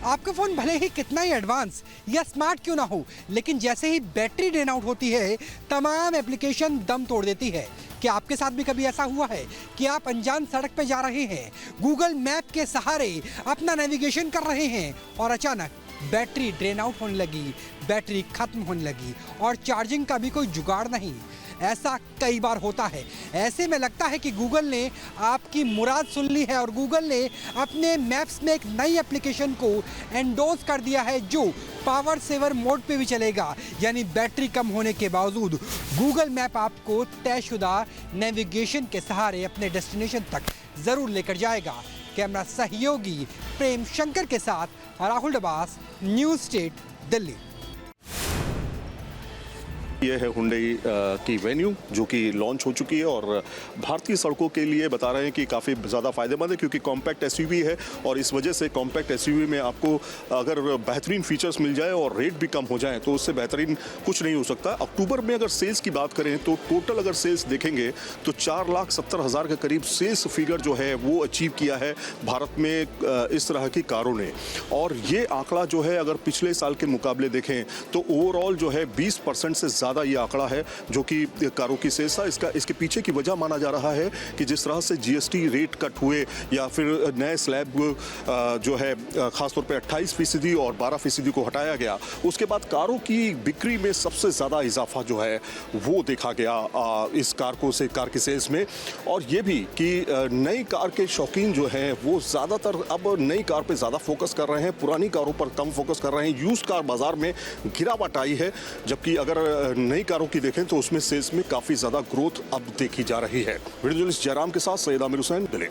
आपका फ़ोन भले ही कितना ही एडवांस या स्मार्ट क्यों ना हो, लेकिन जैसे ही बैटरी ड्रेन आउट होती है तमाम एप्लीकेशन दम तोड़ देती है। क्या आपके साथ भी कभी ऐसा हुआ है कि आप अनजान सड़क पर जा रहे हैं, गूगल मैप के सहारे अपना नेविगेशन कर रहे हैं और अचानक बैटरी ड्रेन आउट होने लगी, बैटरी खत्म होने लगी और चार्जिंग का भी कोई जुगाड़ नहीं? ऐसा कई बार होता है। ऐसे में लगता है कि गूगल ने आपकी मुराद सुन ली है और गूगल ने अपने मैप्स में एक नई एप्लीकेशन को एंडोर्स कर दिया है जो पावर सेवर मोड पे भी चलेगा, यानी बैटरी कम होने के बावजूद गूगल मैप आपको तयशुदा नेविगेशन के सहारे अपने डेस्टिनेशन तक ज़रूर लेकर जाएगा। कैमरा सहयोगी प्रेम शंकर के साथ राहुल डबास, न्यूज़ स्टेट, दिल्ली। ये है हुंडई की वेन्यू जो कि लॉन्च हो चुकी है और भारतीय सड़कों के लिए बता रहे हैं कि काफ़ी ज़्यादा फायदेमंद है क्योंकि कॉम्पैक्ट एसयूवी है और इस वजह से कॉम्पैक्ट एसयूवी में आपको अगर बेहतरीन फीचर्स मिल जाए और रेट भी कम हो जाए तो उससे बेहतरीन कुछ नहीं हो सकता। अक्टूबर में अगर सेल्स की बात करें तो टोटल अगर सेल्स देखेंगे तो 4,70,000 के करीब सेल्स फिगर जो है वो अचीव किया है भारत में इस तरह की कारों ने। और ये आंकड़ा जो है अगर पिछले साल के मुकाबले देखें तो ओवरऑल जो है 20% से ज़्यादा ये आंकड़ा है जो कि कारों की सेल्स है। इसके पीछे की वजह माना जा रहा है कि जिस तरह से जीएसटी रेट कट हुए या फिर नए स्लैब जो है खासतौर पे 28% और 12% को हटाया गया, उसके बाद कारों की बिक्री में सबसे ज़्यादा इजाफा जो है वो देखा गया इस कार की सेल्स में। और ये भी कि नई कार के शौकीन जो हैं वो ज़्यादातर अब नई कार पे ज़्यादा फोकस कर रहे हैं, पुरानी कारों पर कम फोकस कर रहे हैं। यूज्ड कार बाजार में गिरावट आई है, जबकि अगर नई कारों की देखें तो उसमें सेल्स में काफी ज्यादा ग्रोथ अब देखी जा रही है। वीडियो जर्नलिस्ट जयराम के साथ सैयद आमिर हुसैन, दिल्ली।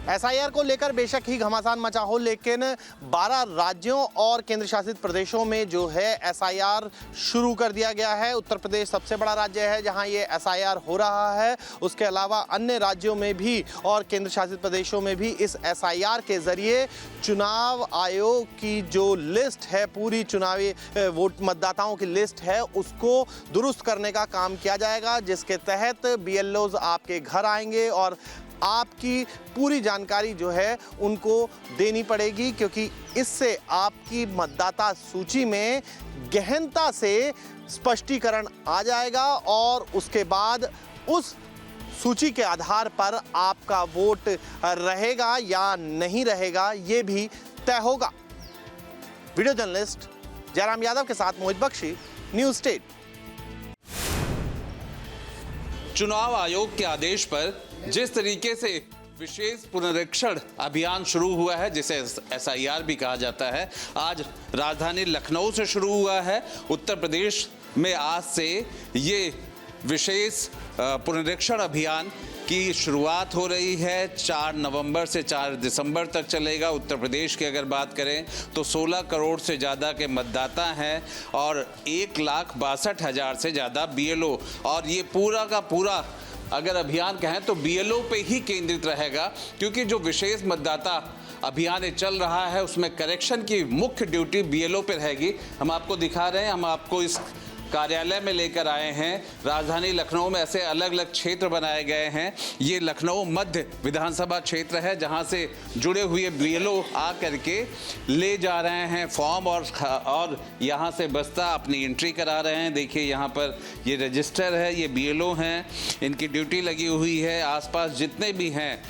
एसआईआर को लेकर बेशक ही घमासान मचा हो, लेकिन 12 राज्यों और केंद्र शासित प्रदेशों में जो है एसआईआर शुरू कर दिया गया है। उत्तर प्रदेश सबसे बड़ा राज्य है जहां ये एसआईआर हो रहा है। उसके अलावा अन्य राज्यों में भी और केंद्र शासित प्रदेशों में भी इस एसआईआर के जरिए चुनाव आयोग की जो लिस्ट है, पूरी चुनावी वोट मतदाताओं की लिस्ट है, उसको दुरुस्त करने का काम किया जाएगा, जिसके तहत बीएलओज आपके घर आएंगे और आपकी पूरी जानकारी जो है उनको देनी पड़ेगी, क्योंकि इससे आपकी मतदाता सूची में गहनता से स्पष्टीकरण आ जाएगा और उसके बाद उस सूची के आधार पर आपका वोट रहेगा या नहीं रहेगा ये भी तय होगा। वीडियो जर्नलिस्ट जयराम यादव के साथ मोहित बख्शी, न्यूज़ स्टेट। चुनाव आयोग के आदेश पर जिस तरीके से विशेष पुनरीक्षण अभियान शुरू हुआ है, जिसे एसआईआर भी कहा जाता है, आज राजधानी लखनऊ से शुरू हुआ है। उत्तर प्रदेश में आज से ये विशेष पुनरीक्षण अभियान की शुरुआत हो रही है। 4 नवंबर से 4 दिसंबर तक चलेगा। उत्तर प्रदेश की अगर बात करें तो 16 करोड़ से ज़्यादा के मतदाता हैं और 1,62,000 से ज़्यादा बीएलओ, और ये पूरा का पूरा अगर अभियान कहें तो बीएलओ पे ही केंद्रित रहेगा, क्योंकि जो विशेष मतदाता अभियान चल रहा है उसमें करेक्शन की मुख्य ड्यूटी बीएलओ पे रहेगी। हम आपको दिखा रहे हैं, हम आपको इस कार्यालय में लेकर आए हैं। राजधानी लखनऊ में ऐसे अलग अलग क्षेत्र बनाए गए हैं। ये लखनऊ मध्य विधानसभा क्षेत्र है जहां से जुड़े हुए बीएलओ आ करके ले जा रहे हैं फॉर्म और यहां से बस्ता अपनी एंट्री करा रहे हैं। देखिए यहाँ पर ये रजिस्टर है, ये बीएलओ हैं, इनकी ड्यूटी लगी हुई है। आसपास जितने भी हैं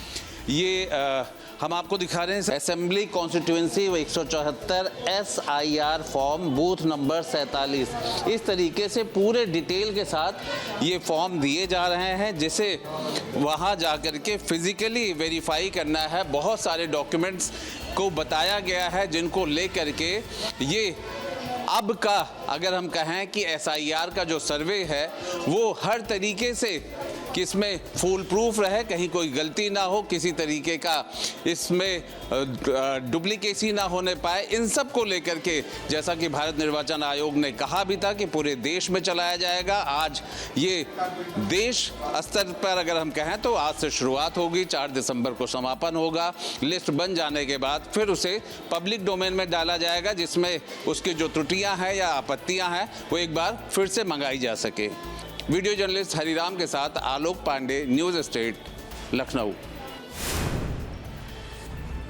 ये हम आपको दिखा रहे हैं। Assembly constituency 174 SIR form booth number 47, इस तरीके से पूरे डिटेल के साथ ये फॉर्म दिए जा रहे हैं, जिसे वहाँ जा कर के फिजिकली वेरीफाई करना है। बहुत सारे डॉक्यूमेंट्स को बताया गया है जिनको ले कर के ये अब का अगर हम कहें कि एसआईआर का जो सर्वे है वो हर तरीके से कि इसमें फुल प्रूफ रहे, कहीं कोई गलती ना हो, किसी तरीके का इसमें डुप्लीकेसी ना होने पाए। इन सब को लेकर के जैसा कि भारत निर्वाचन आयोग ने कहा भी था कि पूरे देश में चलाया जाएगा। आज ये देश स्तर पर अगर हम कहें तो आज से शुरुआत होगी, 4 दिसंबर को समापन होगा। लिस्ट बन जाने के बाद फिर उसे पब्लिक डोमेन में डाला जाएगा, जिसमें उसकी जो त्रुटियां हैं या आपत्तियां हैं वो एक बार फिर से मंगाई जा सके। वीडियो जर्नलिस्ट हरिराम के साथ आलोक पांडे, न्यूज़ स्टेट, लखनऊ।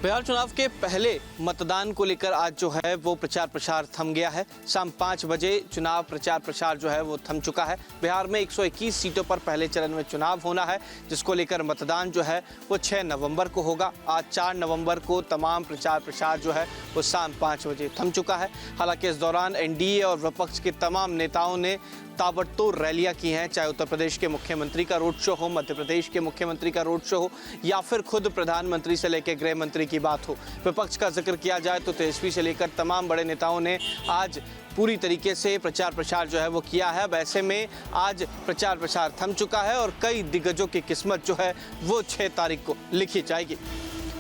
बिहार चुनाव के पहले मतदान को लेकर आज जो है वो प्रचार प्रसार थम गया है। शाम 5 बजे चुनाव प्रचार प्रसार जो है वो थम चुका है। बिहार में 121 सीटों पर पहले चरण में चुनाव होना है, जिसको लेकर मतदान जो है वो 6 नवंबर को होगा। आज 4 नवंबर को तमाम प्रचार प्रसार जो है वो शाम 5 बजे थम चुका है। हालांकि इस दौरान एनडीए और विपक्ष के तमाम नेताओं ने ताबड़तोड़ रैलियां की हैं, चाहे उत्तर प्रदेश के मुख्यमंत्री का रोड शो हो, मध्य प्रदेश के मुख्यमंत्री का रोड शो हो, या फिर खुद प्रधानमंत्री से लेकर गृह मंत्री की बात हो। विपक्ष का जिक्र किया जाए तो तेजस्वी से लेकर तमाम बड़े नेताओं ने आज पूरी तरीके से प्रचार प्रसार जो है वो किया है। वैसे में आज प्रचार प्रसार थम चुका है और कई दिग्गजों की किस्मत जो है वो 6 तारीख को लिखी जाएगी।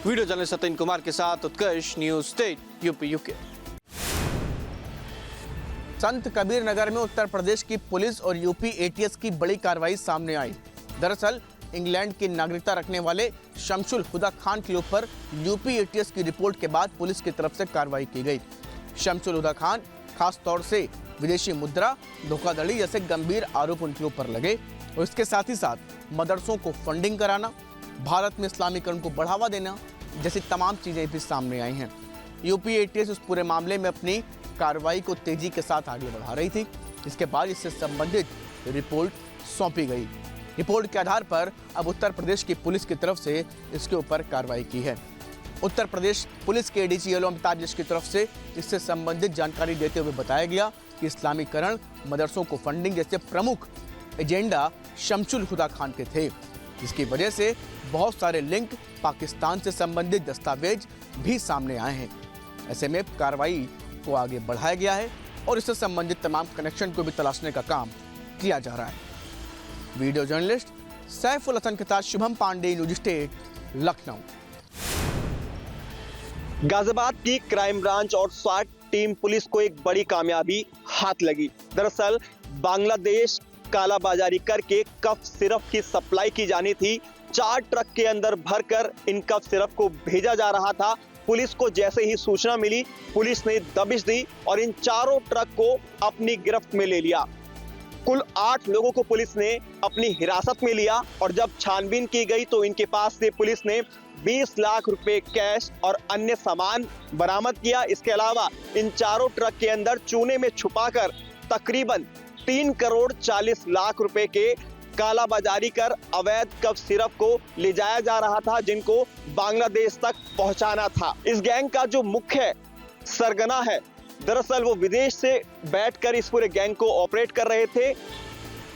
वीडियो जर्नलिस्ट सत्येंद्र कुमार के साथ उत्कर्ष, न्यूज़ स्टेट यूपी। संत कबीर नगर में उत्तर प्रदेश की पुलिस और यूपी एटीएस की बड़ी कार्रवाई सामने आई। दरअसल इंग्लैंड की नागरिकता रखने वाले शमशुल हुदा खान के ऊपर यूपी एटीएस की रिपोर्ट के बाद पुलिस की तरफ से कार्रवाई की गई। शमशुल हुदा खान खास तौर से विदेशी मुद्रा, धोखाधड़ी जैसे गंभीर आरोप उनके ऊपर लगे और इसके साथ ही साथ मदरसों को फंडिंग कराना, भारत में इस्लामीकरण को बढ़ावा देना जैसी तमाम चीजें भी सामने आई हैं। यूपी एटीएस उस पूरे मामले में अपनी कार्रवाई को तेजी के साथ आगे बढ़ा रही थी। इसके बाद इससे संबंधित रिपोर्ट सौंपी गई। रिपोर्ट के आधार पर अब उत्तर प्रदेश की पुलिस की तरफ से इसके ऊपर कार्रवाई की है। उत्तर प्रदेश पुलिस के एडीजी अमिताभ जैश की तरफ से इससे संबंधित जानकारी देते हुए बताया गया कि इस्लामीकरण, मदरसों को फंडिंग जैसे प्रमुख एजेंडा शमशुल हुदा खान के थे, जिसकी वजह से बहुत सारे लिंक पाकिस्तान से संबंधित दस्तावेज भी सामने आए हैं। ऐसे में कार्रवाई को आगे बढ़ाया गया है और इससे संबंधित तमाम कनेक्शन को भी तलाशने का काम किया जा रहा है। वीडियो जर्नलिस्ट सैफुल हसन के साथ शुभम पांडे, न्यूज़ स्टेट, लखनऊ। गाजियाबाद की क्राइम ब्रांच और स्वाट टीम पुलिस को एक बड़ी कामयाबी हाथ लगी। दरअसल बांग्लादेश कालाबाजारी करके कफ सिरप की सप्लाई की जानी थी। 4 ट्रक के अंदर भरकर इन कफ सिरप को भेजा जा रहा था। पुलिस को जैसे ही सूचना मिली, पुलिस ने दबिश दी और इन चारों ट्रक को अपनी गिरफ्त में ले लिया। कुल 8 लोगों को पुलिस ने अपनी हिरासत में लिया और जब छानबीन की गई तो इनके पास से पुलिस ने 20 लाख रुपए कैश और अन्य सामान बरामद किया। इसके अलावा इन चारों ट्रक के अंदर चूने में छुपाकर तकरीबन 3 करोड़ 40 लाख रुपए के कालाबाजारी कर अवैध कफ सिरप को ले जाया जा रहा था, जिनको बांग्लादेश तक पहुंचाना था। इस गैंग का जो मुख्य सरगना है, दरअसल वो विदेश से बैठकर इस पूरे गैंग को ऑपरेट कर रहे थे।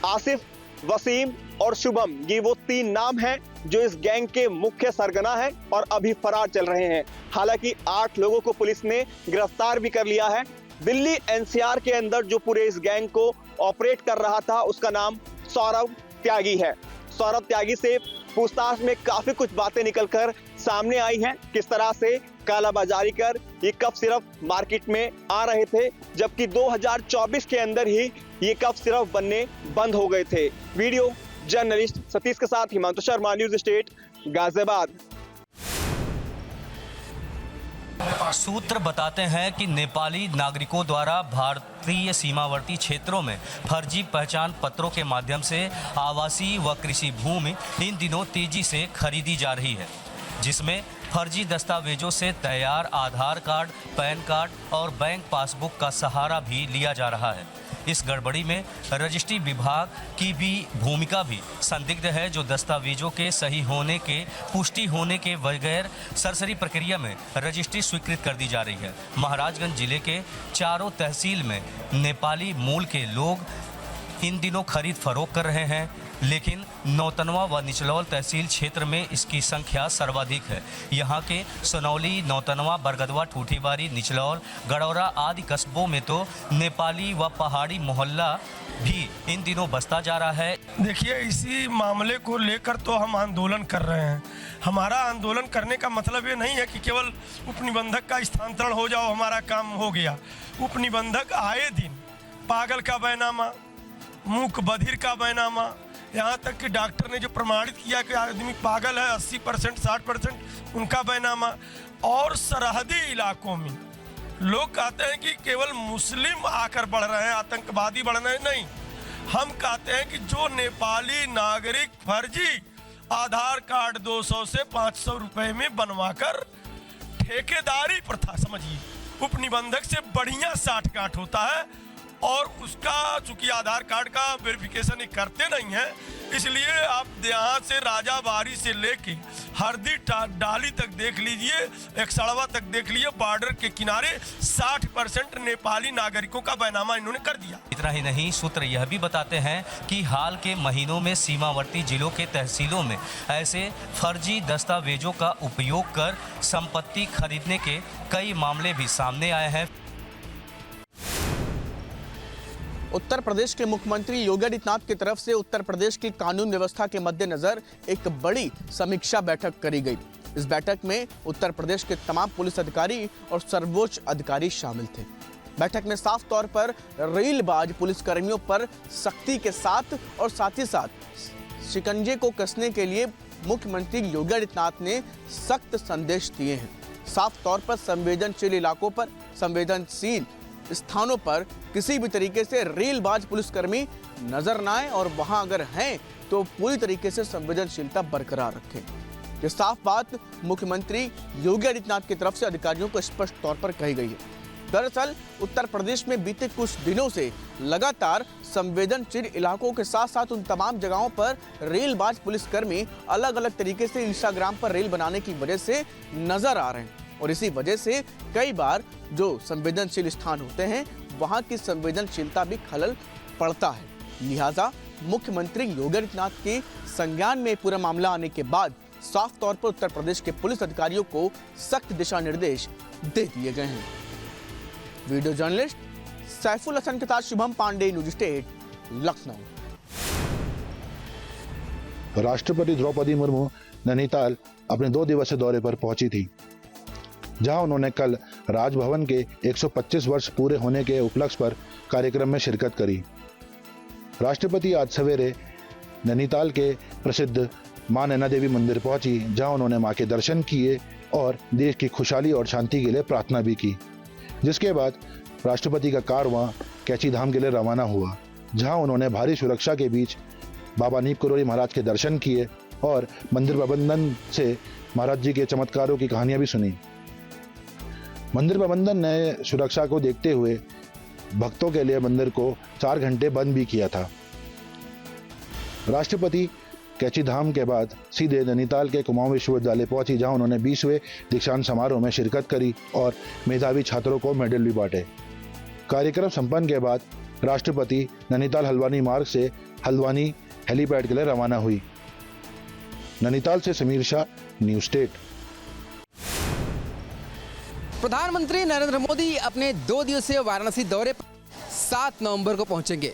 आसिफ, वसीम और शुभम, ये वो 3 नाम हैं जो इस गैंग के मुख्य सरगना हैं और अभी फरार चल रहे हैं। हालांकि 8 लोगों को पुलिस ने गिरफ्तार भी कर लिया है। दिल्ली एनसीआर के अंदर जो पूरे इस गैंग को ऑपरेट कर रहा था, उसका नाम सौरभ त्यागी है। सौरभ त्यागी से पूछताछ में काफी कुछ बातें निकलकर सामने आई हैं। किस तरह से कालाबाजारी कर ये कफ सिरप मार्केट में आ रहे थे, जबकि 2024 के अंदर ही ये कफ सिरप बनने बंद हो गए थे। वीडियो जर्नलिस्ट सतीश के साथ हिमांशु शर्मा, न्यूज़ स्टेट, गाजियाबाद। सूत्र बताते हैं कि नेपाली नागरिकों द्वारा भारतीय सीमावर्ती क्षेत्रों में फर्जी पहचान पत्रों के माध्यम से आवासीय व कृषि भूमि इन दिनों तेजी से खरीदी जा रही है, जिसमें फर्जी दस्तावेजों से तैयार आधार कार्ड, पैन कार्ड और बैंक पासबुक का सहारा भी लिया जा रहा है। इस गड़बड़ी में रजिस्ट्री विभाग की भी भूमिका भी संदिग्ध है, जो दस्तावेजों के सही होने के पुष्टि होने के बगैर सरसरी प्रक्रिया में रजिस्ट्री स्वीकृत कर दी जा रही है। महाराजगंज जिले के चारों तहसील में नेपाली मूल के लोग इन दिनों खरीद फरोख्त कर रहे हैं, लेकिन नौतनवा व निचलौल तहसील क्षेत्र में इसकी संख्या सर्वाधिक है। यहाँ के सोनौली, नौतनवा, बरगदवा, ठूठीबारी, निचलौल, गड़ौरा आदि कस्बों में तो नेपाली व पहाड़ी मोहल्ला भी इन दिनों बसता जा रहा है। देखिए, इसी मामले को लेकर तो हम आंदोलन कर रहे हैं। हमारा आंदोलन करने का मतलब ये नहीं है कि केवल उपनिबंधक का स्थानांतरण हो जाओ, हमारा काम हो गया। उपनिबंधक आए दिन पागल का बैनामा, मूक बधिर का बैनामा, यहाँ तक कि डॉक्टर ने जो प्रमाणित किया कि आदमी पागल है 80% 60%, उनका बैनामा। और सरहदी इलाकों में लोग कहते हैं कि केवल मुस्लिम आकर बढ़ रहे हैं, आतंकवादी बढ़ रहे हैं। नहीं, हम कहते हैं कि जो नेपाली नागरिक फर्जी आधार कार्ड 200 से 500 रुपए में बनवाकर ठेकेदारी प्रथा समझिए, उपनिबंधक से बढ़िया साठगांठ होता है और उसका चूंकि आधार कार्ड का वेरिफिकेशन करते नहीं है, इसलिए आप यहाँ से राजाबारी से लेके हरदी डाली तक देख लीजिए, एकसड़वा तक देख लीजिए, बॉर्डर के किनारे 60% नेपाली नागरिकों का बैनामा इन्होंने कर दिया। इतना ही नहीं, सूत्र यह भी बताते हैं कि हाल के महीनों में सीमावर्ती जिलों के तहसीलों में ऐसे फर्जी दस्तावेजों का उपयोग कर संपत्ति खरीदने के कई मामले भी सामने आए हैं। उत्तर प्रदेश के मुख्यमंत्री योगी आदित्यनाथ की तरफ से उत्तर प्रदेश की कानून व्यवस्था के मद्देनजर एक बड़ी समीक्षा बैठक करी गई। इस बैठक में उत्तर प्रदेश के तमाम पुलिस अधिकारी और सर्वोच्च अधिकारी शामिल थे। बैठक में साफ तौर पर रेलबाज पुलिसकर्मियों पर सख्ती के साथ और साथ ही साथ शिकंजे को कसने के लिए मुख्यमंत्री योगी आदित्यनाथ ने सख्त संदेश दिए हैं। साफ तौर पर संवेदनशील इलाकों पर, संवेदनशील स्थानों पर किसी भी तरीके से रेलबाज पुलिसकर्मी नजर न आए और वहां अगर हैं तो पूरी तरीके से संवेदनशीलता बरकरार रखें। ये साफ बात मुख्यमंत्री योगी आदित्यनाथ की तरफ से अधिकारियों को स्पष्ट तौर पर कही गई है। दरअसल उत्तर प्रदेश में बीते कुछ दिनों से लगातार संवेदनशील इलाकों के साथ साथ उन तमाम जगहों पर रेलबाज पुलिसकर्मी अलग अलग तरीके से इंस्टाग्राम पर रेल बनाने की वजह से नजर आ रहे हैं और इसी वजह से कई बार जो संवेदनशील स्थान होते हैं वहां की संवेदनशीलता भी खलल पड़ता है। लिहाजा मुख्यमंत्री योगी आदित्यनाथ के संज्ञान में पूरा मामला आने के बाद साफ तौर पर उत्तर प्रदेश के पुलिस अधिकारियों को सख्त दिशा निर्देश दे दिए गए हैं। वीडियो जर्नलिस्ट सैफुल हसन के साथ शुभम पांडे, न्यूज स्टेट, लखनऊ। राष्ट्रपति द्रौपदी मुर्मू नैनीताल अपने 2 दिवसीय दौरे पर पहुंची थी, जहां उन्होंने कल राजभवन के 125 वर्ष पूरे होने के उपलक्ष्य पर कार्यक्रम में शिरकत करी। राष्ट्रपति आज सवेरे नैनीताल के प्रसिद्ध मां नैना देवी मंदिर पहुंची, जहां उन्होंने मां के दर्शन किए और देश की खुशहाली और शांति के लिए प्रार्थना भी की। जिसके बाद राष्ट्रपति का कारवां कैची धाम के लिए रवाना हुआ, जहां उन्होंने भारी सुरक्षा के बीच बाबा नीप करोड़ी महाराज के दर्शन किए और मंदिर प्रबंधन से महाराज जी के चमत्कारों की कहानियां भी सुनी। मंदिर प्रबंधन ने सुरक्षा को देखते हुए भक्तों के लिए मंदिर को 4 घंटे बंद भी किया था। राष्ट्रपति कैची धाम के बाद सीधे नैनीताल के कुमाऊं विश्वविद्यालय पहुंची, जहां उन्होंने 20वें दीक्षांत समारोह में शिरकत करी और मेधावी छात्रों को मेडल भी बांटे। कार्यक्रम संपन्न के बाद राष्ट्रपति नैनीताल हल्द्वानी मार्ग से हल्द्वानी हेलीपैड के लिए रवाना हुई। नैनीताल से समीर शाह, न्यूज स्टेट। प्रधानमंत्री नरेंद्र मोदी अपने 2 दिवसीय वाराणसी दौरे पर 7 नवंबर को पहुंचेंगे।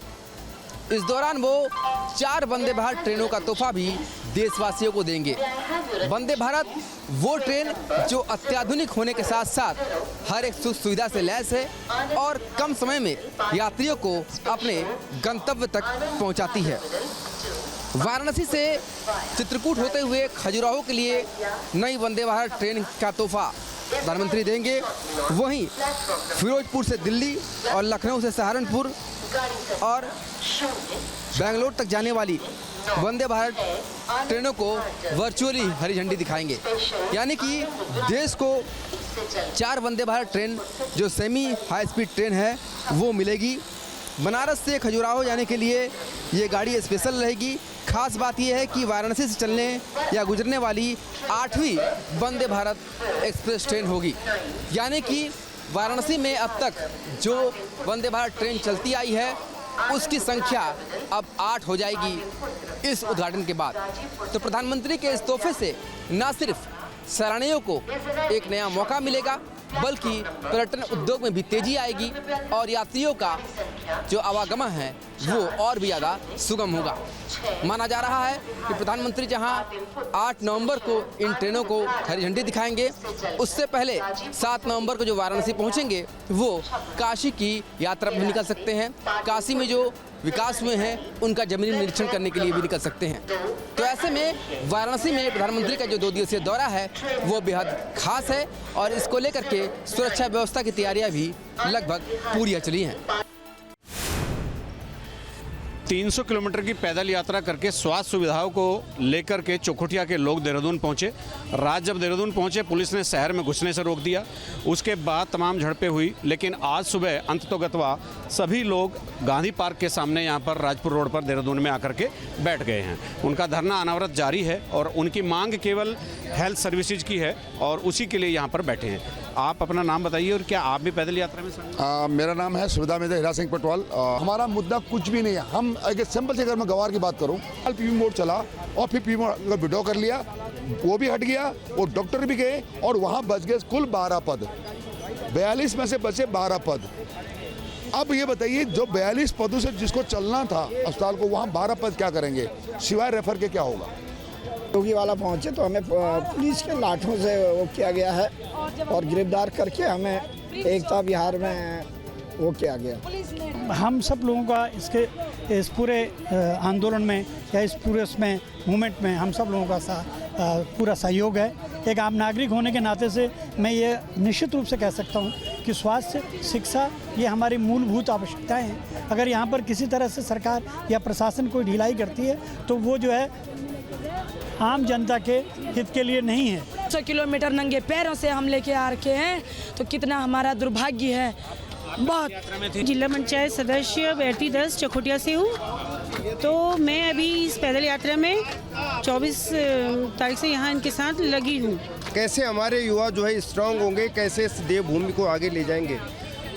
इस दौरान वो 4 वंदे भारत ट्रेनों का तोहफा भी देशवासियों को देंगे। वंदे भारत वो ट्रेन जो अत्याधुनिक होने के साथ साथ हर एक सुख सुविधा से लैस है और कम समय में यात्रियों को अपने गंतव्य तक पहुंचाती है। वाराणसी से चित्रकूट होते हुए खजुराहो के लिए नई वंदे भारत ट्रेन का तोहफा प्रधानमंत्री देंगे। वहीं फिरोजपुर से दिल्ली और लखनऊ से सहारनपुर और बेंगलोर तक जाने वाली वंदे भारत ट्रेनों को वर्चुअली हरी झंडी दिखाएंगे। यानी कि देश को 4 वंदे भारत ट्रेन जो सेमी हाई स्पीड ट्रेन है वो मिलेगी। बनारस से खजुराहो जाने के लिए ये गाड़ी स्पेशल रहेगी। खास बात यह है कि वाराणसी से चलने या गुजरने वाली 8वीं वंदे भारत एक्सप्रेस ट्रेन होगी। यानी कि वाराणसी में अब तक जो वंदे भारत ट्रेन चलती आई है उसकी संख्या अब 8 हो जाएगी इस उद्घाटन के बाद। तो प्रधानमंत्री के इस तोहफे से न सिर्फ सैलानियों को एक नया मौका मिलेगा बल्कि पर्यटन उद्योग में भी तेजी आएगी और यात्रियों का जो आवागमन है वो और भी ज़्यादा सुगम होगा। माना जा रहा है कि प्रधानमंत्री जहां 8 नवंबर को इन ट्रेनों को हरी झंडी दिखाएंगे, उससे पहले 7 नवंबर को जो वाराणसी पहुंचेंगे वो काशी की यात्रा पर निकल सकते हैं। काशी में जो विकास हुए हैं उनका जमीनी निरीक्षण करने के लिए भी निकल सकते हैं। तो ऐसे में वाराणसी में प्रधानमंत्री का जो 2 दिवसीय दौरा है वो बेहद खास है और इसको लेकर के सुरक्षा व्यवस्था की तैयारियां भी लगभग पूरी चली हैं। 300 किलोमीटर की पैदल यात्रा करके स्वास्थ्य सुविधाओं को लेकर के चौखुटिया के लोग देहरादून पहुंचे। रात जब देहरादून पहुंचे, पुलिस ने शहर में घुसने से रोक दिया। उसके बाद तमाम झड़पें हुई, लेकिन आज सुबह अंततोगत्वा सभी लोग गांधी पार्क के सामने यहाँ पर राजपुर रोड पर देहरादून में आकर के बैठ गए हैं। उनका धरना अनवरत जारी है और उनकी मांग केवल हेल्थ सर्विसेज की है और उसी के लिए यहाँ पर बैठे हैं। आप अपना नाम बताइए और क्या आप भी पैदल यात्रा में शामिल? मेरा नाम है सुविधा मेजर हीरा सिंह पटवाल। हमारा मुद्दा कुछ भी नहीं है। हम अगर सिंपल से अगर मैं गवार की बात करूं, कल पीवी मोड चला और फिर पीवी मोड विड्रॉ कर लिया, वो भी हट गया और डॉक्टर भी गए और वहाँ बच गए कुल 12 पद। 42 में से बचे 12 पद। अब ये बताइए, जो 42 पदों से जिसको चलना था अस्पताल को, वहाँ 12 पद क्या करेंगे? सिवाय रेफर के क्या होगा? योगी वाला पहुंचे तो हमें पुलिस के लाठों से वो किया गया है और गिरफ्तार करके हमें एकता विहार में वो किया गया। हम सब लोगों का इस पूरे आंदोलन में या इस पूरे उसमें मूवमेंट में हम सब लोगों का पूरा सहयोग है। एक आम नागरिक होने के नाते से मैं ये निश्चित रूप से कह सकता हूँ कि स्वास्थ्य, शिक्षा ये हमारी मूलभूत आवश्यकताएं हैं। अगर यहाँ पर किसी तरह से सरकार या प्रशासन कोई ढिलाई करती है तो वो जो है आम जनता के हित के लिए नहीं है। 100 किलोमीटर नंगे पैरों से हम लेके आ रखे हैं तो कितना हमारा दुर्भाग्य है। बहुत जिला पंचायत सदस्य बैठी 10 चौखुटिया से हूँ। तो मैं अभी इस पैदल यात्रा में 24 तारीख से यहाँ इनके साथ लगी हूँ। कैसे हमारे युवा जो है स्ट्रांग होंगे, कैसे इस देवभूमि को आगे ले जाएंगे,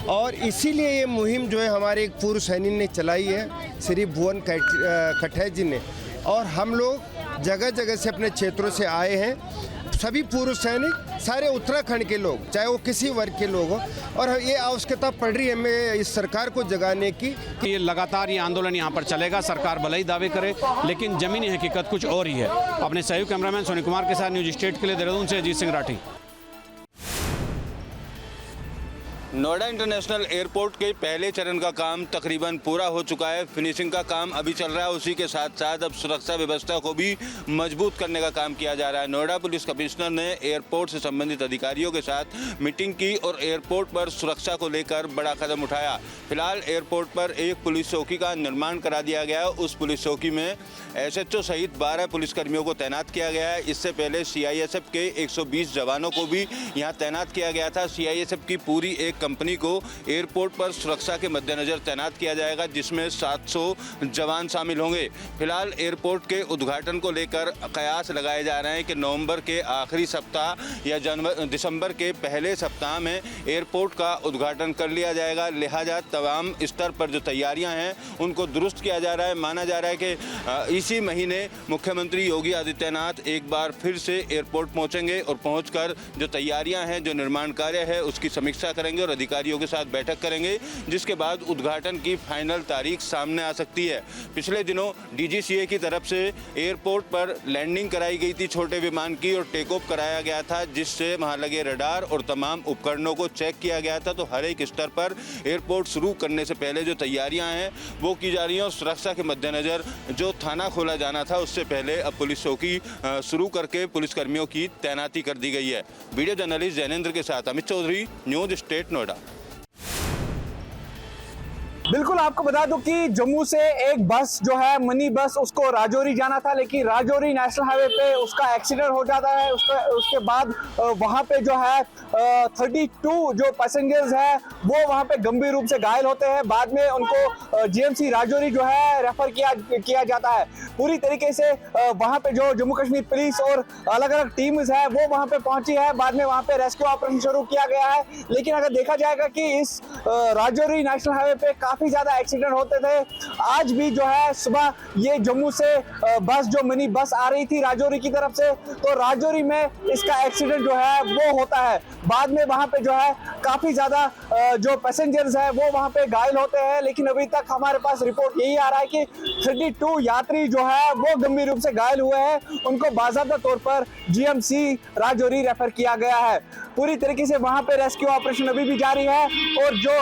और इसीलिए ये मुहिम जो है हमारे एक पूर्व सैनिक ने चलाई है, श्री भुवन खट्टर जी ने। और हम लोग जगह जगह से अपने क्षेत्रों से आए हैं, सभी पूर्व सैनिक, सारे उत्तराखंड के लोग, चाहे वो किसी वर्ग के लोग हों, और ये आवश्यकता पड़ रही है हमें इस सरकार को जगाने की। ये लगातार ये आंदोलन यहाँ पर चलेगा। सरकार भले ही दावे करे, लेकिन जमीनी हकीकत कुछ और ही है। अपने सहयोगी कैमरामैन सोनी कुमार के साथ न्यूज स्टेट के लिए देहरादून से अजीत सिंह राठी। नोएडा इंटरनेशनल एयरपोर्ट के पहले चरण का काम तकरीबन पूरा हो चुका है। फिनिशिंग का काम अभी चल रहा है। उसी के साथ साथ अब सुरक्षा व्यवस्था को भी मजबूत करने का काम किया जा रहा है। नोएडा पुलिस कमिश्नर ने एयरपोर्ट से संबंधित अधिकारियों के साथ मीटिंग की और एयरपोर्ट पर सुरक्षा को लेकर बड़ा कदम उठाया। फिलहाल एयरपोर्ट पर एक पुलिस चौकी का निर्माण करा दिया गया है। उस पुलिस चौकी में SHO सहित 12 पुलिसकर्मियों को तैनात किया गया है। इससे पहले CISF के 120 जवानों को भी यहाँ तैनात किया गया था। CISF की पूरी एक कंपनी को एयरपोर्ट पर सुरक्षा के मद्देनजर तैनात किया जाएगा, जिसमें 700 जवान शामिल होंगे। फिलहाल एयरपोर्ट के उद्घाटन को लेकर कयास लगाए जा रहे हैं कि नवंबर के आखिरी सप्ताह या दिसंबर के पहले सप्ताह में एयरपोर्ट का उद्घाटन कर लिया जाएगा। लिहाजा तमाम स्तर पर जो तैयारियां हैं उनको दुरुस्त किया जा रहा है। माना जा रहा है कि इसी महीने मुख्यमंत्री योगी आदित्यनाथ एक बार फिर से एयरपोर्ट पहुंचेंगे और पहुंचकर जो तैयारियां हैं, जो निर्माण कार्य है, उसकी समीक्षा करेंगे और अधिकारियों के साथ बैठक करेंगे, जिसके बाद उद्घाटन की फाइनल तारीख सामने आ सकती है। पिछले दिनों DGCA की तरफ से एयरपोर्ट पर लैंडिंग कराई गई थी छोटे विमान की और टेक ऑफ कराया गया था, जिससे वहां लगे रडार और तमाम उपकरणों को चेक किया गया था। तो हर एक स्तर पर एयरपोर्ट शुरू करने से पहले जो तैयारियां हैं वो की जा रही हैं और सुरक्षा के मद्देनजर जो थाना खोला जाना था उससे पहले अब पुलिस चौकी शुरू करके पुलिसकर्मियों की तैनाती कर दी गई है। वीडियो जर्नलिस्ट जैनेंद्र के साथ अमित चौधरी, न्यूज स्टेट नोएडा। बिल्कुल आपको बता दूं कि जम्मू से एक बस जो है मिनी बस, उसको राजौरी जाना था, लेकिन राजौरी नेशनल हाईवे पे उसका एक्सीडेंट हो जाता है। उसके बाद वहां पे जो है 32 जो पैसेंजर्स हैं वो वहां पे गंभीर रूप से घायल होते हैं। बाद में उनको GMC राजौरी जो है रेफर किया जाता है। पूरी तरीके से वहां पे जो जम्मू कश्मीर पुलिस और अलग अलग टीम्स है वो वहां पे पहुंची है। बाद में वहां पे रेस्क्यू ऑपरेशन शुरू किया गया है। लेकिन अगर देखा जाएगा कि इस राजौरी नेशनल हाईवे पे काफी ज्यादा एक्सीडेंट होते थे। आज भी जो है सुबह ये जम्मू से बस, जो मिनी बस आ रही थी राजौरी की तरफ से, तो राजौरी में इसका एक्सीडेंट जो है वो होता है। बाद में वहां पे जो है काफी ज्यादा जो पैसेंजर्स है वो वहां पे घायल होते हैं। लेकिन अभी तक हमारे पास रिपोर्ट यही आ रहा है कि 32 यात्री जो है वो गंभीर रूप से घायल हुए हैं। उनको बाकायदा तौर पर GMC राजौरी रेफर किया गया है। पूरी तरीके से वहां पे रेस्क्यू ऑपरेशन अभी भी जारी है और जो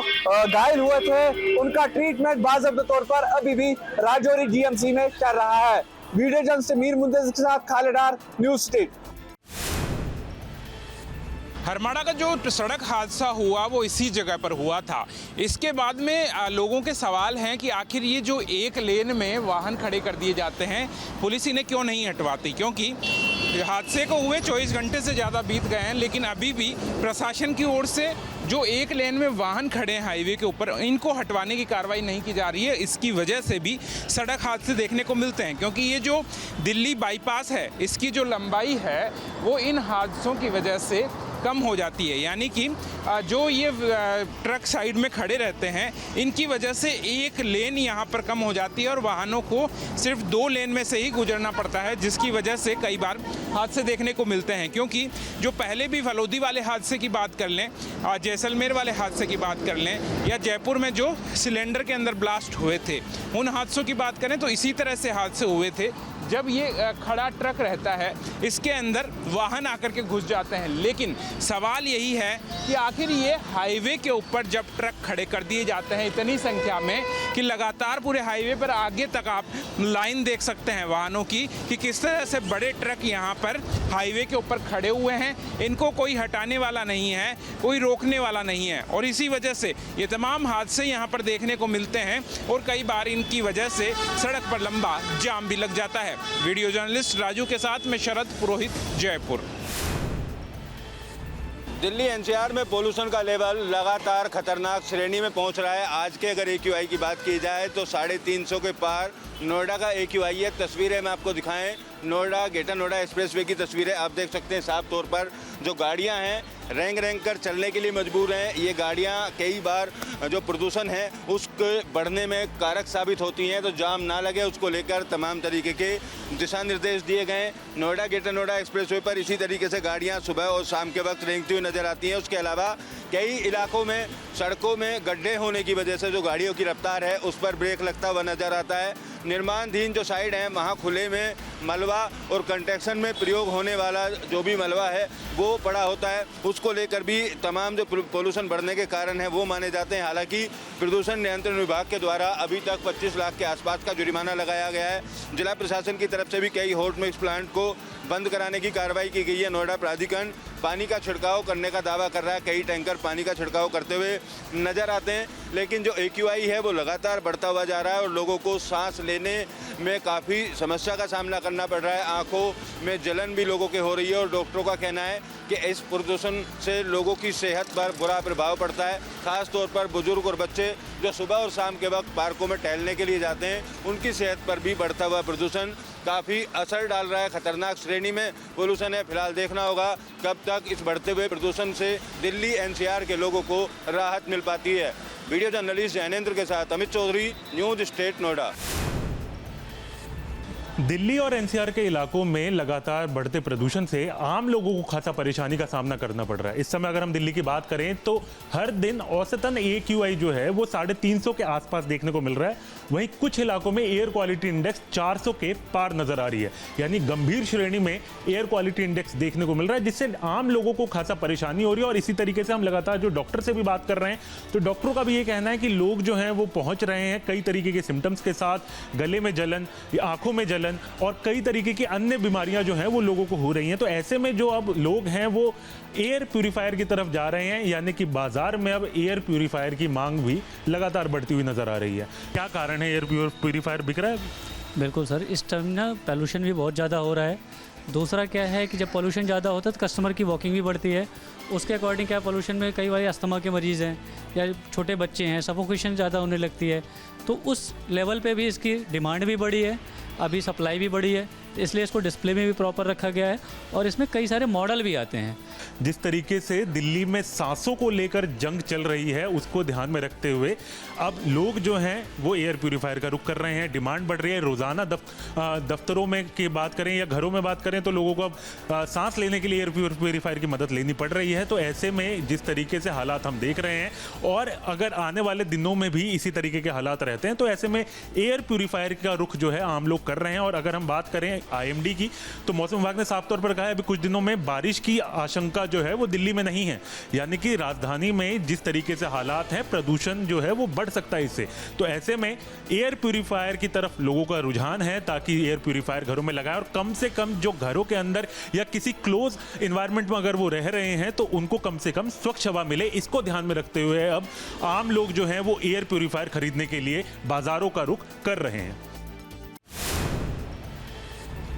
घायल हुए थे उनका ट्रीटमेंट बाकायदा तौर पर अभी भी राजौरी GMC में चल रहा है। वीडियो जर्नलिस्ट मीर मुंतज़िर के साथ खालिद डार, न्यूज स्टेट। हरमाड़ा का जो सड़क हादसा हुआ वो इसी जगह पर हुआ था। इसके बाद में लोगों के सवाल हैं कि आखिर ये जो एक लेन में वाहन खड़े कर दिए जाते हैं, पुलिस इन्हें क्यों नहीं हटवाती, क्योंकि हादसे को हुए 24 घंटे से ज़्यादा बीत गए हैं, लेकिन अभी भी प्रशासन की ओर से जो एक लेन में वाहन खड़े हैं हाईवे के ऊपर, इनको हटवाने की कार्रवाई नहीं की जा रही है। इसकी वजह से भी सड़क हादसे देखने को मिलते हैं, क्योंकि ये जो दिल्ली बाईपास है, इसकी जो लंबाई है वो इन हादसों की वजह से कम हो जाती है। यानी कि जो ये ट्रक साइड में खड़े रहते हैं, इनकी वजह से एक लेन यहाँ पर कम हो जाती है और वाहनों को सिर्फ 2 लेन में से ही गुजरना पड़ता है, जिसकी वजह से कई बार हादसे देखने को मिलते हैं। क्योंकि जो पहले भी फलोदी वाले हादसे की बात कर लें, जैसलमेर वाले हादसे की बात कर लें, या जयपुर में जो सिलेंडर के अंदर ब्लास्ट हुए थे, उन हादसों की बात करें तो इसी तरह से हादसे हुए थे। जब ये खड़ा ट्रक रहता है, इसके अंदर वाहन आकर के घुस जाते हैं। लेकिन सवाल यही है कि आखिर ये हाईवे के ऊपर जब ट्रक खड़े कर दिए जाते हैं इतनी संख्या में कि लगातार पूरे हाईवे पर आगे तक आप लाइन देख सकते हैं वाहनों की, कि किस तरह से बड़े ट्रक यहाँ पर हाईवे के ऊपर खड़े हुए हैं, इनको कोई हटाने वाला नहीं है, कोई रोकने वाला नहीं है, और इसी वजह से ये तमाम हादसे यहाँ पर देखने को मिलते हैं और कई बार इनकी वजह से सड़क पर लंबा जाम भी लग जाता है। वीडियो जर्नलिस्ट राजू के साथ में शरद पुरोहित, जयपुर। दिल्ली एनसीआर में पोल्यूशन का लेवल लगातार खतरनाक श्रेणी में पहुंच रहा है। आज के अगर AQI की बात की जाए तो 350 के पार नोएडा का AQI है। तस्वीरें मैं आपको दिखाएं, नोएडा ग्रेटर नोएडा एक्सप्रेसवे की तस्वीरें आप देख सकते हैं साफ तौर पर। जो गाड़ियां हैं रेंग कर चलने के लिए मजबूर हैं। ये गाड़ियां कई बार जो प्रदूषण है उसके बढ़ने में कारक साबित होती हैं, तो जाम ना लगे उसको लेकर तमाम तरीके के दिशा निर्देश दिए गए। नोएडा ग्रेटर नोएडा एक्सप्रेसवे पर इसी तरीके से गाड़ियां सुबह और शाम के वक्त रेंगती हुई नजर आती हैं। उसके अलावा कई इलाकों में सड़कों में गड्ढे होने की वजह से जो गाड़ियों की रफ्तार है उस पर ब्रेक लगता हुआ नजर आता है। निर्माणाधीन जो साइड है वहाँ खुले में मलबा और कंस्ट्रक्शन में प्रयोग होने वाला जो भी मलबा है वो पड़ा होता है, उसको लेकर भी तमाम जो पोल्यूशन बढ़ने के कारण है वो माने जाते हैं। हालांकि प्रदूषण नियंत्रण विभाग के द्वारा अभी तक 25 लाख के आसपास का जुर्माना लगाया गया है। जिला प्रशासन की तरफ से भी कई हॉट मिक्स प्लांट को बंद कराने की कार्रवाई की गई है। नोएडा प्राधिकरण पानी का छिड़काव करने का दावा कर रहा है, कई टैंकर पानी का छिड़काव करते हुए नजर आते हैं, लेकिन जो AQI है वो लगातार बढ़ता हुआ जा रहा है और लोगों को सांस लेने में काफ़ी समस्या का सामना करना पड़ रहा है। आंखों में जलन भी लोगों के हो रही है और डॉक्टरों का कहना है कि इस प्रदूषण से लोगों की सेहत पर बुरा प्रभाव पड़ता है। खास तौर पर बुजुर्ग और बच्चे जो सुबह और शाम के वक्त पार्कों में टहलने के लिए जाते हैं, उनकी सेहत पर भी बढ़ता हुआ प्रदूषण काफ़ी असर डाल रहा है। खतरनाक श्रेणी में पोल्यूशन है। फिलहाल देखना होगा कब तक इस बढ़ते हुए प्रदूषण से दिल्ली NCR के लोगों को राहत मिल पाती है। वीडियो जर्नलिस्ट जैनेंद्र के साथ अमित चौधरी, न्यूज स्टेट नोएडा। दिल्ली और NCR के इलाकों में लगातार बढ़ते प्रदूषण से आम लोगों को खासा परेशानी का सामना करना पड़ रहा है। इस समय अगर हम दिल्ली की बात करें तो हर दिन औसतन AQI जो है वो 350 के आसपास देखने को मिल रहा है। वहीं कुछ इलाकों में एयर क्वालिटी इंडेक्स 400 के पार नजर आ रही है, यानी गंभीर श्रेणी में एयर क्वालिटी इंडेक्स देखने को मिल रहा है, जिससे आम लोगों को खासा परेशानी हो रही है। और इसी तरीके से हम लगातार जो डॉक्टर से भी बात कर रहे हैं तो डॉक्टरों का भी ये कहना है कि लोग जो हैं वो पहुंच रहे हैं कई तरीके के सिम्टम्स के साथ, गले में जलन, आंखों में जलन और कई तरीके की अन्य बीमारियां जो हैं वो लोगों को हो रही हैं। तो ऐसे में जो अब लोग हैं वो एयर प्यूरीफायर की तरफ जा रहे हैं, यानी कि बाजार में अब एयर प्यूरीफायर की मांग भी लगातार बढ़ती हुई नजर आ रही है। क्या कारण है एयर प्यूरीफायर बिक रहा है? बिल्कुल सर, इस टाइम ना पोल्यूशन भी बहुत ज़्यादा हो रहा है। दूसरा क्या है कि जब पोल्यूशन ज़्यादा होता है तो कस्टमर की वॉकिंग भी बढ़ती है। उसके अकॉर्डिंग क्या पोल्यूशन में कई बार अस्थमा के मरीज़ हैं या छोटे बच्चे हैं, सफोकेशन ज़्यादा होने लगती है, तो उस लेवल पे भी इसकी डिमांड भी बढ़ी है, अभी सप्लाई भी बढ़ी है, इसलिए इसको डिस्प्ले में भी प्रॉपर रखा गया है और इसमें कई सारे मॉडल भी आते हैं। जिस तरीके से दिल्ली में सांसों को लेकर जंग चल रही है उसको ध्यान में रखते हुए अब लोग जो हैं वो एयर प्यूरीफायर का रुख कर रहे हैं। डिमांड बढ़ रही है। रोज़ाना दफ्तरों में की बात करें या घरों में बात करें तो लोगों को अब सांस लेने के लिए एयर प्यूरीफायर की मदद लेनी पड़ रही है। तो ऐसे में जिस तरीके से हालात हम देख रहे हैं और अगर आने वाले दिनों में भी इसी तरीके के हालात रहते हैं तो ऐसे में एयर प्यूरीफायर का रुख जो है आम लोग कर रहे हैं। और अगर हम बात करें IMD की, तो मौसम विभाग ने साफ तौर पर कहा है अभी कुछ दिनों में बारिश की आशंका जो है वो दिल्ली में नहीं है, यानी कि राजधानी में जिस तरीके से हालात हैं प्रदूषण जो है वो बढ़ सकता है इससे। तो ऐसे में एयर प्यूरीफायर की तरफ लोगों का रुझान है ताकि एयर प्यूरीफायर घरों में लगाएं और कम से कम जो घरों के अंदर या किसी क्लोज इन्वायरमेंट में अगर वो रह रहे हैं तो उनको कम से कम स्वच्छ हवा मिले। इसको ध्यान में रखते हुए अब आम लोग जो हैं वो एयर प्यूरीफायर खरीदने के लिए बाजारों का रुख कर रहे हैं।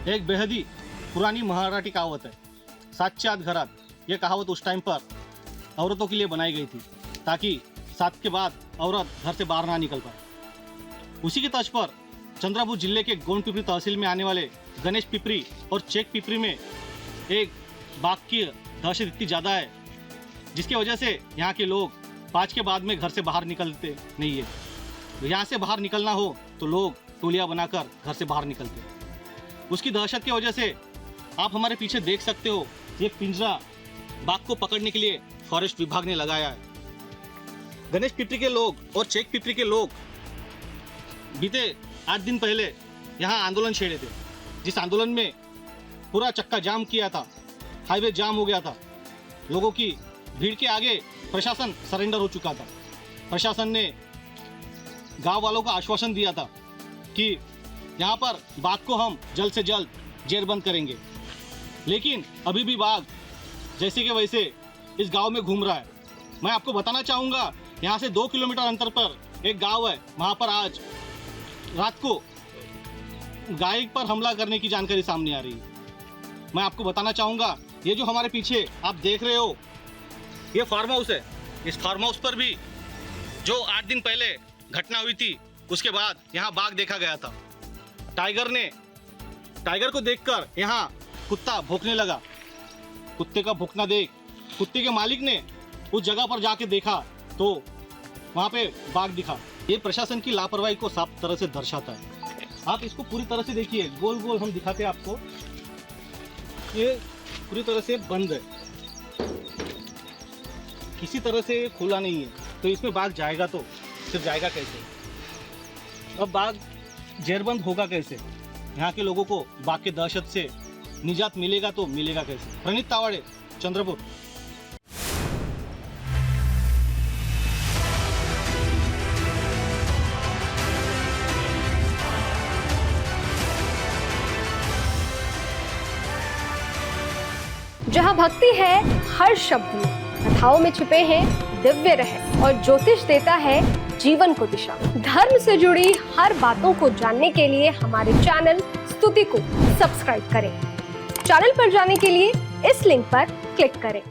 एक बेहद ही पुरानी मराठी कहावत है, सातच्या आत घरात। ये कहावत उस टाइम पर औरतों के लिए बनाई गई थी ताकि 7 के बाद औरत घर से बाहर ना निकल पाए। उसी की तर्ज पर चंद्रपुर जिले के गोंडपिपरी तहसील में आने वाले गणेश पिपरी और चेक पिपरी में एक बाघ की दहशत इतनी ज़्यादा है जिसकी वजह से यहाँ के लोग 5 के बाद में घर से बाहर निकलते नहीं है। तो यहाँ से बाहर निकलना हो तो लोग टोलियाँ बनाकर घर से बाहर निकलते हैं। उसकी दहशत की वजह से आप हमारे पीछे देख सकते हो, ये पिंजरा बाघ को पकड़ने के लिए फॉरेस्ट विभाग ने लगाया है। गणेश पिपरी के लोग और चेक पिपरी के लोग बीते 8 दिन पहले यहाँ आंदोलन छेड़े थे, जिस आंदोलन में पूरा चक्का जाम किया था, हाईवे जाम हो गया था। लोगों की भीड़ के आगे प्रशासन सरेंडर हो चुका था। प्रशासन ने गांव वालों को आश्वासन दिया था कि यहाँ पर बाघ को हम जल्द से जल्द जेरबंद करेंगे, लेकिन अभी भी बाघ जैसे कि वैसे इस गांव में घूम रहा है। मैं आपको बताना चाहूँगा, यहाँ से 2 किलोमीटर अंतर पर एक गांव है, वहाँ पर आज रात को गाय पर हमला करने की जानकारी सामने आ रही है। मैं आपको बताना चाहूँगा, ये जो हमारे पीछे आप देख रहे हो, ये फार्म हाउस है। इस फार्म हाउस पर भी जो 8 दिन पहले घटना हुई थी, उसके बाद यहाँ बाघ देखा गया था। टाइगर को देखकर यहाँ कुत्ता भौंकने लगा। कुत्ते का भौंकना देख कुत्ते के मालिक ने उस जगह पर जाके देखा तो वहाँ पे बाघ दिखा। ये प्रशासन की लापरवाही को साफ तरह से दर्शाता है। आप इसको पूरी तरह से देखिए, गोल गोल हम दिखाते हैं आपको, ये पूरी तरह से बंद है, किसी तरह से खुला नहीं है। तो इसमें बाघ जाएगा तो सिर्फ जाएगा कैसे? अब बाघ जेरबंद होगा कैसे? यहाँ के लोगों को बाघ के दहशत से निजात मिलेगा तो मिलेगा कैसे? प्रणीत तावड़े, चंद्रपुर। जहाँ भक्ति है हर शब्द में, कथाओं में छुपे हैं दिव्य रहस्य और ज्योतिष देता है जीवन को दिशा। धर्म से जुड़ी हर बातों को जानने के लिए हमारे चैनल स्तुति को सब्सक्राइब करें। चैनल पर जाने के लिए इस लिंक पर क्लिक करें।